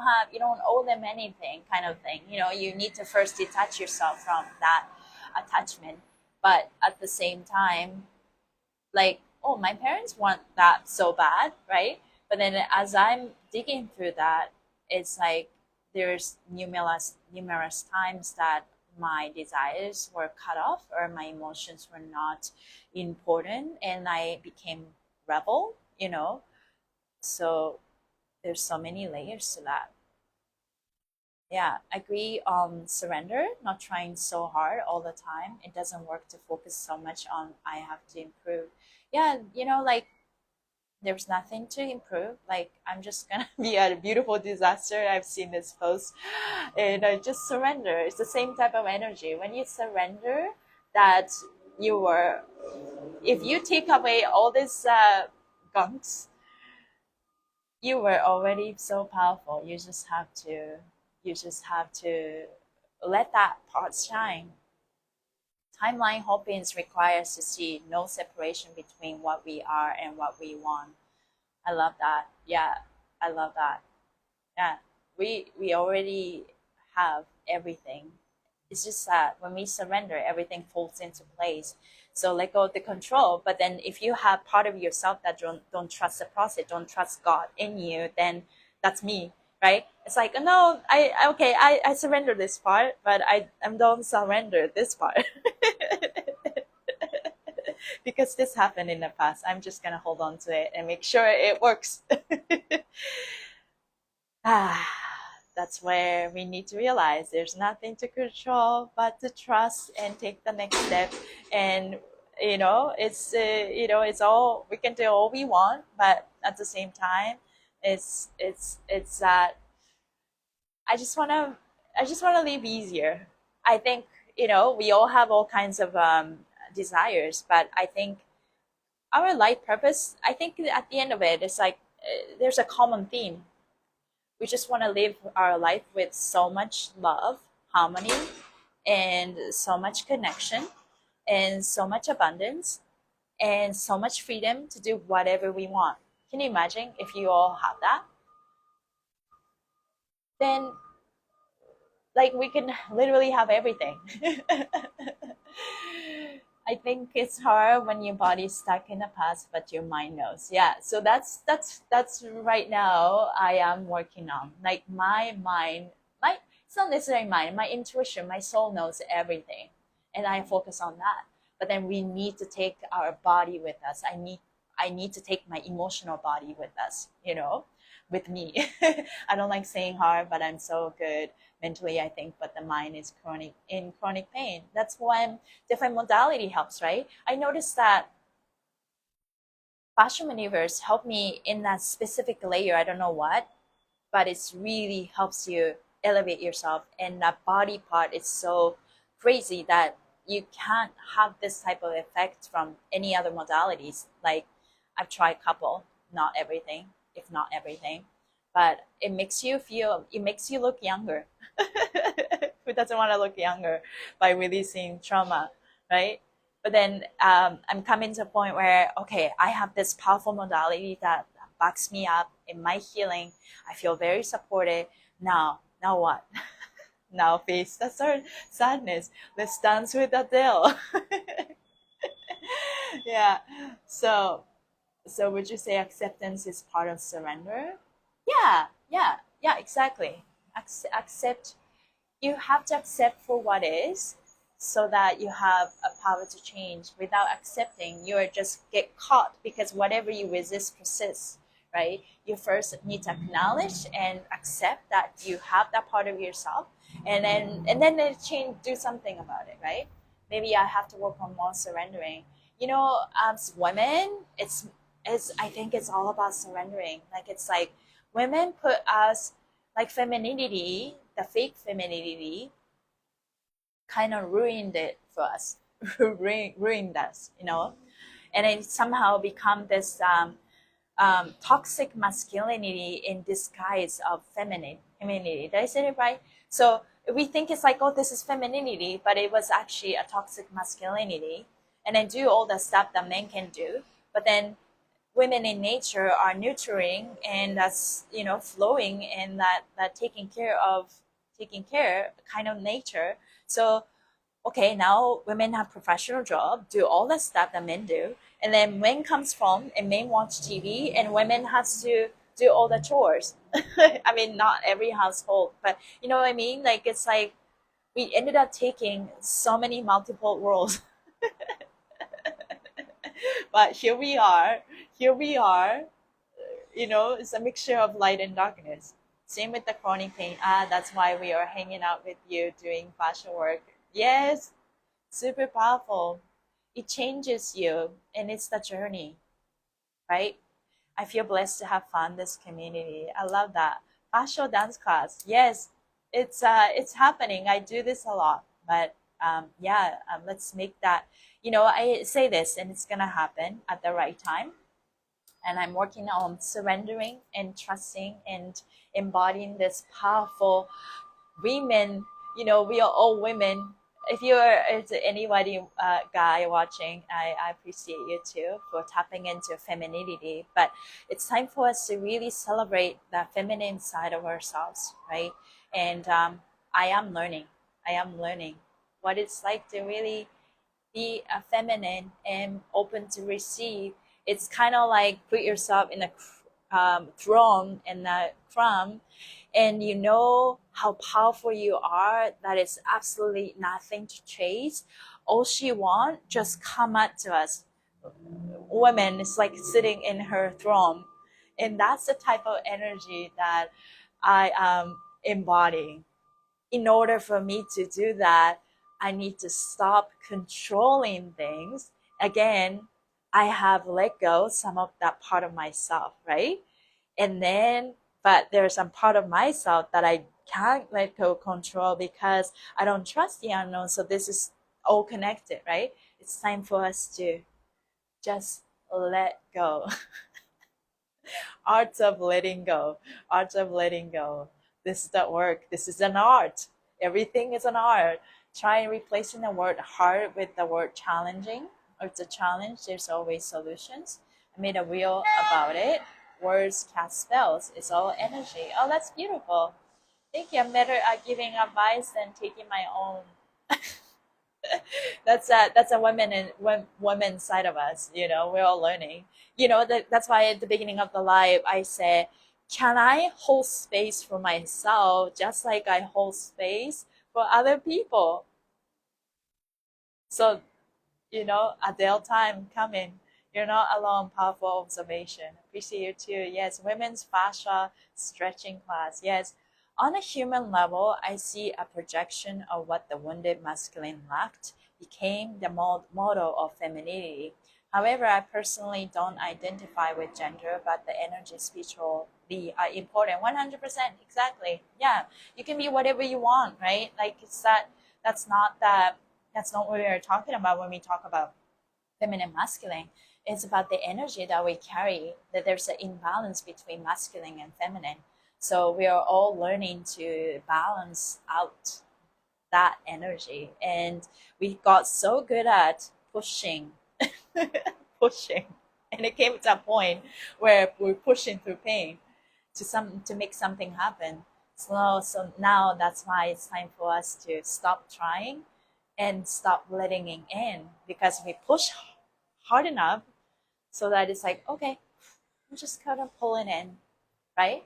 owe them anything, kind of thing. You need to first detach yourself from that attachment. But at the same time, like, oh, my parents want that so bad, right? But then as I'm digging through that, it's like there's numerous times that my desires were cut off or my emotions were not important and I became rebel. So there's so many layers to that. Yeah, agree on surrender, not trying so hard all the time. It doesn't work to focus so much on I have to improve. Yeah, like there's nothing to improve. Like, I'm just gonna be a beautiful disaster. I've seen this post, and I just surrender. It's the same type of energy. When you surrender, that you were, if you take away all this gunks, you were already so powerful. You just have to let that part shine. Timeline hopping requires to see no separation between what we are and what we want. I love that. Yeah, I love that. Yeah, we already have everything. It's just that when we surrender, everything falls into place. So let go of the control. But then if you have part of yourself that don't trust the process, don't trust God in you, then that's me, right? It's like, no, I surrender this part, but I don't surrender this part. Because this happened in the past. I'm just gonna hold on to it and make sure it works. Ah, that's where we need to realize there's nothing to control but to trust and take the next step. And it's all we can do all we want, but at the same time, it's that I just want to live easier. I think, you know, we all have all kinds of desires, but I think our life purpose, I think at the end of it, it's like there's a common theme. We just want to live our life with so much love, harmony, and so much connection, and so much abundance, and so much freedom to do whatever we want. Can you imagine if you all have that? Then, like, we can literally have everything. I think it's hard when your body's stuck in the past, but your mind knows. Yeah. So that's right now I am working on. Like my mind, my it's not necessarily mind, my intuition, my soul knows everything, and I focus on that. But then we need to take our body with us. I need to take my emotional body with us. You know, with me. I don't like saying hard, but I'm so good mentally, I think, but the mind is chronic pain. That's when different modality helps, right? I noticed that fascial maneuvers help me in that specific layer. I don't know what, but it's really helps you elevate yourself. And that body part is so crazy that you can't have this type of effect from any other modalities. Like I've tried couple, not everything, if not everything, but it makes you look younger. Who doesn't want to look younger by releasing trauma, right? But then I'm coming to a point where, okay, I have this powerful modality that backs me up in my healing. I feel very supported. Now what? Now face the sadness. Let's dance with Adele. Yeah. So, so would you say acceptance is part of surrender? Yeah, exactly. Accept. You have to accept for what is, so that you have a power to change. Without accepting, you're just get caught because whatever you resist persists, right? You first need to acknowledge and accept that you have that part of yourself, and then change, do something about it, right? Maybe I have to work on more surrendering. You know, as women, it's I think it's all about surrendering. Like it's like women put us like femininity, the fake femininity, kind of ruined it for us, ruined us, you know, and it somehow become this toxic masculinity in disguise of femininity. Did I say it right? So we think it's like, oh, this is femininity, but it was actually a toxic masculinity, and then do all the stuff that men can do, but then women in nature are nurturing and that's, you know, flowing and that taking care kind of nature. So okay, now women have professional job, do all the stuff that men do, and then men comes from and men watch TV and women has to do all the chores. I mean, not every household, but you know what I mean, like it's like we ended up taking so many multiple roles. But here we are, you know, it's a mixture of light and darkness. Same with the chronic pain. That's why we are hanging out with you doing fashion work. Yes, super powerful. It changes you, and it's the journey, right? I feel blessed to have found this community. I love that. Fashion dance class. Yes, it's happening. I do this a lot, but yeah, let's make that. You know, I say this, and it's gonna happen at the right time. And I'm working on surrendering and trusting and embodying this powerful women. You know, we are all women. If you're if anybody guy watching, I appreciate you too for tapping into femininity. But it's time for us to really celebrate that feminine side of ourselves, right? And I am learning what it's like to really be a feminine and open to receive. It's kind of like put yourself in a throne and a crown, and you know how powerful you are. That is absolutely nothing to chase. All she want, just come out to us. Woman is like sitting in her throne, and that's the type of energy that I am embodying. In order for me to do that, I need to stop controlling things. Again, I have let go some of that part of myself, right? And then, but there's some part of myself that can't let go control because I don't trust the unknown. So this is all connected, right? It's time for us to just let go. Art of letting go. Art of letting go. This is the work. This is an art. Everything is an art. Try replacing the word hard with the word challenging. Or it's a challenge, there's always solutions. I made a reel about it. Words cast spells. It's all energy. Oh, that's beautiful. Thank you. I'm better at giving advice than taking my own. That's a women side of us. We're all learning. That's why at the beginning of the live I said, can I hold space for myself just like I hold space for other people? So, Adele time coming. You're not alone. Powerful observation. Appreciate you too. Yes, women's fascia stretching class. Yes. On a human level, I see a projection of what the wounded masculine lacked became the model of femininity. However, I personally don't identify with gender, but the energy spiritually are important. 100%, exactly. Yeah, you can be whatever you want, right? Like that's not that that's not what we're talking about when we talk about feminine masculine. It's about the energy that we carry, that there's an imbalance between masculine and feminine. So we are all learning to balance out that energy. And we got so good at pushing, pushing. And it came to a point where we're pushing through pain to make something happen. So now that's why it's time for us to stop trying and stop letting it in, because we push hard enough so that it's like, okay, I'm just kind of pulling in, right?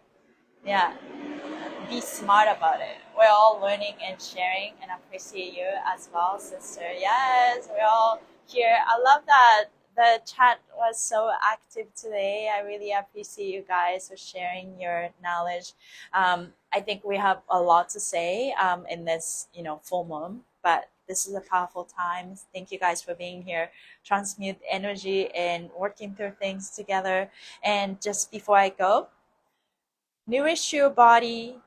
Yeah, be smart about it. We're all learning and sharing, and I appreciate you as well, sister. Yes, we're all here. I love that the chat was so active today. I really appreciate you guys for sharing your knowledge. I think we have a lot to say in this, full moon, but this is a powerful time. Thank you guys for being here. Transmute energy and working through things together. And just before I go, nourish your body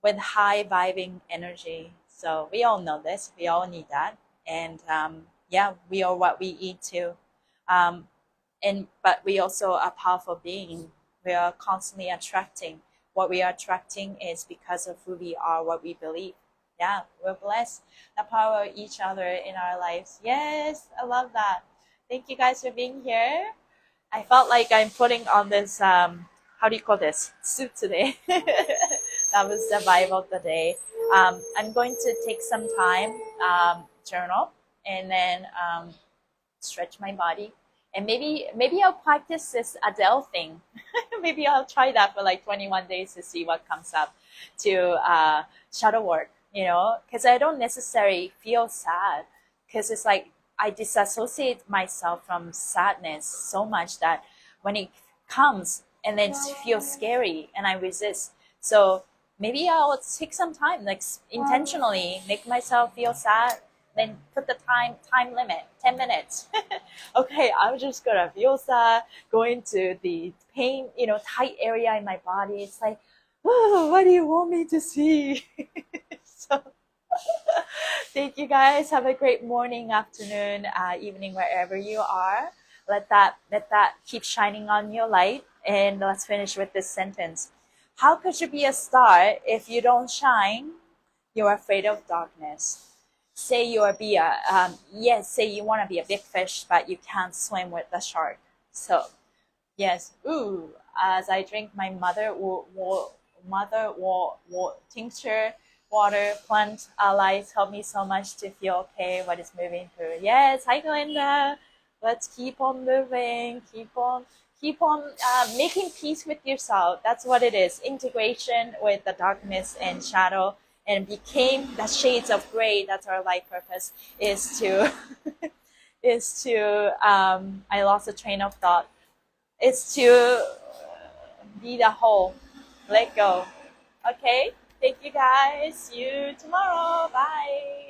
with high vibing energy. So we all know this. We all need that. And yeah, we are what we eat too. Um, but we also are powerful being. We are constantly attracting. What we are attracting is because of who we are, what we believe. Yeah, we're blessed. The power of each other in our lives. Yes, I love that. Thank you guys for being here. I felt like I'm putting on this how do you call this, suit today. That was the vibe of the day. I'm going to take some time, journal, and then stretch my body, and maybe I'll practice this Adele thing. Maybe I'll try that for like 21 days to see what comes up to shadow work, because I don't necessarily feel sad, because it's like I disassociate myself from sadness so much that when it comes and then it feels scary and I resist. So maybe I'll take some time, like intentionally make myself feel sad, then put the time limit, 10 minutes. Okay, I'm just gonna feel sad, go into the pain, tight area in my body. It's like, oh, what do you want me to see? So thank you guys. Have a great morning, afternoon, evening, wherever you are. Let that keep shining on your light. And let's finish with this sentence. How could you be a star if you don't shine? You're afraid of darkness. Say you say you want to be a big fish, but you can't swim with the shark. So yes, ooh, as I drink my tincture, water, plant allies help me so much to feel okay what is moving through. Yes, hi Glenda. Let's keep on moving, keep on making peace with yourself. That's what it is. Integration with the darkness and shadow, and became the shades of gray. That's our life purpose, is to I lost a train of thought. It's to be the whole. Let go. Okay? Thank you guys. See you tomorrow. Bye.